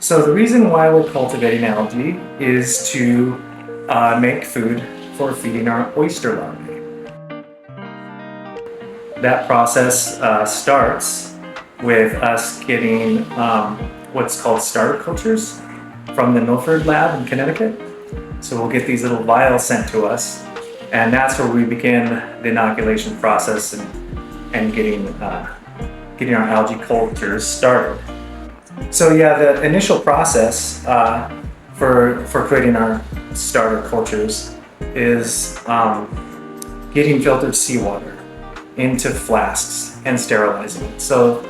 So the reason why we're cultivating algae is to make food for feeding our oyster larvae. That process starts with us getting what's called starter cultures from the Milford lab in Connecticut. So we'll get these little vials sent to us, and that's where we begin the inoculation process and getting our algae cultures started. So yeah, the initial process for creating our starter cultures is getting filtered seawater into flasks and sterilizing it. So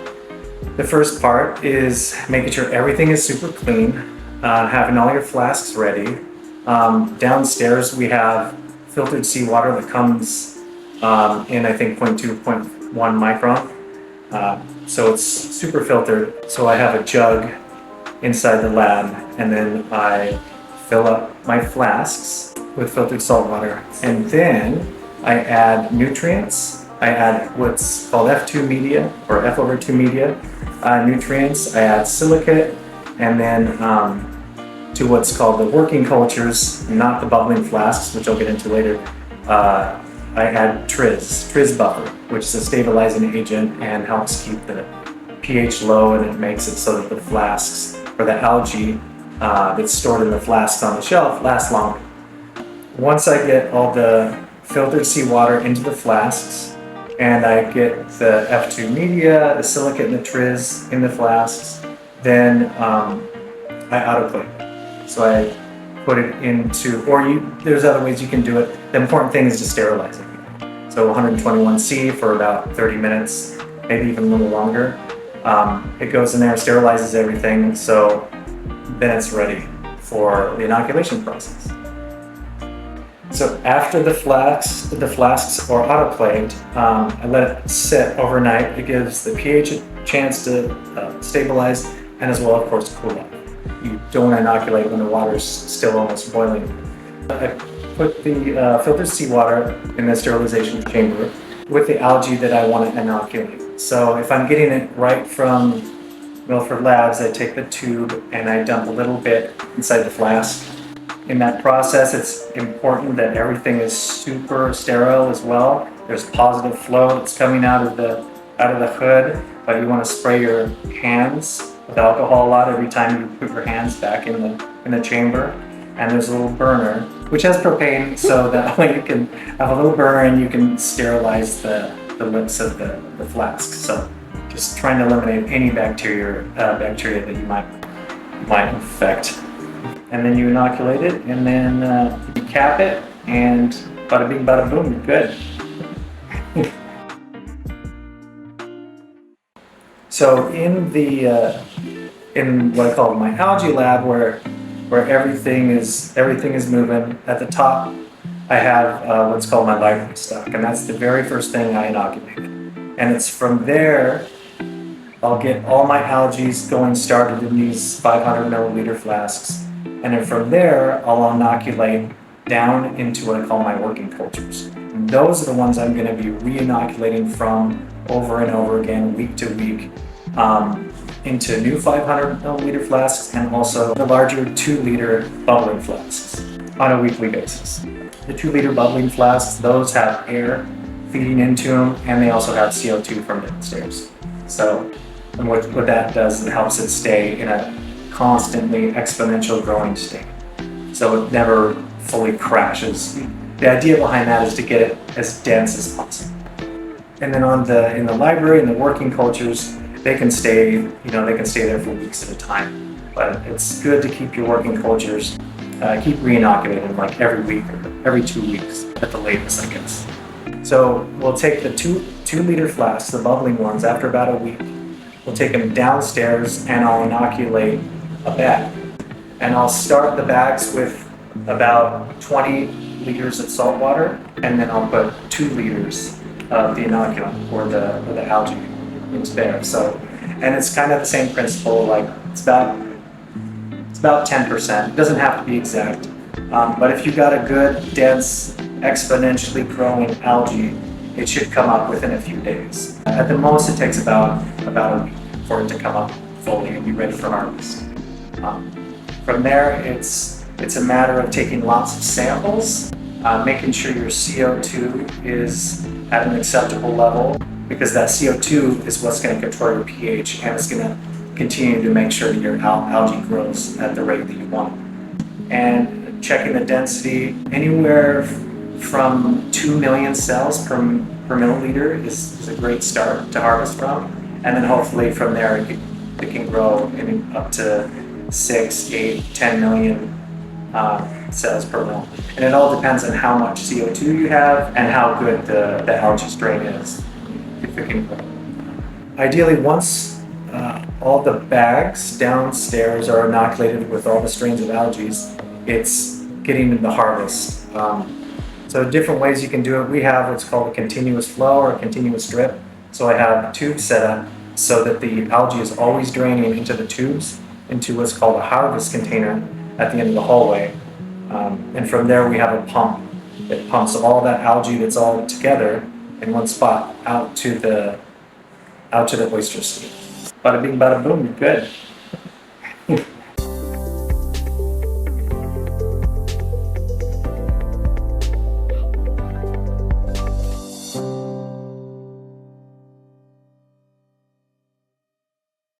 the first part is making sure everything is super clean, having all your flasks ready. Downstairs we have filtered seawater that comes in, I think, 0.2, 0.1 micron. So it's super filtered. So I have a jug inside the lab, and then I fill up my flasks with filtered salt water. And then I add nutrients. I add what's called F2 media, or F over 2 media nutrients. I add silicate, and then to what's called the working cultures, not the bubbling flasks, which I'll get into later. I add Trizz buffer, which is a stabilizing agent and helps keep the pH low, and it makes it so that the flasks, or the algae that's stored in the flasks on the shelf, lasts longer. Once I get all the filtered seawater into the flasks, and I get the F2 media, the silicate, and the Trizz in the flasks, then I autoclave. So I put it into, there's other ways you can do it. The important thing is to sterilize it. So 121°C for about 30 minutes, maybe even a little longer. It goes in there, sterilizes everything, so then it's ready for the inoculation process. So after the flasks are autoclaved, I let it sit overnight. It gives the pH a chance to stabilize, and as well, of course, cool off. You don't inoculate when the water's still almost boiling. I put the filtered seawater in the sterilization chamber with the algae that I want to inoculate. So if I'm getting it right from Milford Labs, I take the tube and I dump a little bit inside the flask. In that process, it's important that everything is super sterile as well. There's positive flow that's coming out of the hood, but you want to spray your hands with alcohol a lot every time you put your hands back in the chamber. And there's a little burner, which has propane, so that way you can have a little burner and you can sterilize the lips of the flask. So just trying to eliminate any bacteria that you might infect. And then you inoculate it, and then you cap it, and bada bing, bada boom, you're good. So in what I call my algae lab, where everything is moving, at the top I have what's called my library stock, and that's the very first thing I inoculate. And it's from there I'll get all my algae going started in these 500 milliliter flasks. And then from there, I'll inoculate down into what I call my working cultures. And those are the ones I'm going to be re-inoculating from over and over again, week to week, into new 500 milliliter flasks, and also the larger 2-liter bubbling flasks on a weekly basis. The 2-liter bubbling flasks, those have air feeding into them, and they also have CO2 from downstairs. So and what that does is it helps it stay in a constantly exponential growing state, so it never fully crashes. The idea behind that is to get it as dense as possible. And then in the library, in the working cultures, they can stay there for weeks at a time. But it's good to keep your working cultures, keep re-inoculating like every week or every 2 weeks at the latest, I guess. So we'll take the 2-liter flasks, the bubbling ones, after about a week. We'll take them downstairs and I'll inoculate a bag. And I'll start the bags with about 20 liters of salt water, and then I'll put 2 liters of the inoculant or the algae into there. So, and it's kind of the same principle, like it's about 10%. It doesn't have to be exact. But if you've got a good, dense, exponentially growing algae, it should come up within a few days. At the most, it takes about a week for it to come up fully and be ready for harvest. From there, it's a matter of taking lots of samples, making sure your CO2 is at an acceptable level, because that CO2 is what's going to control your pH and it's going to continue to make sure that your algae grows at the rate that you want. And checking the density, anywhere from 2 million cells per milliliter is a great start to harvest from. And then hopefully from there it can grow up to 6, 8, 10 million cells per mil. And it all depends on how much CO2 you have and how good the algae strain is, if it can grow. Ideally, once all the bags downstairs are inoculated with all the strains of algae, it's getting into harvest. So different ways you can do it. We have what's called a continuous flow or a continuous drip. So I have tubes set up so that the algae is always draining into the tubes, into what's called a harvest container at the end of the hallway. And from there we have a pump that pumps all that algae that's all together in one spot out to the oyster steam. Bada bing, bada boom, you're good.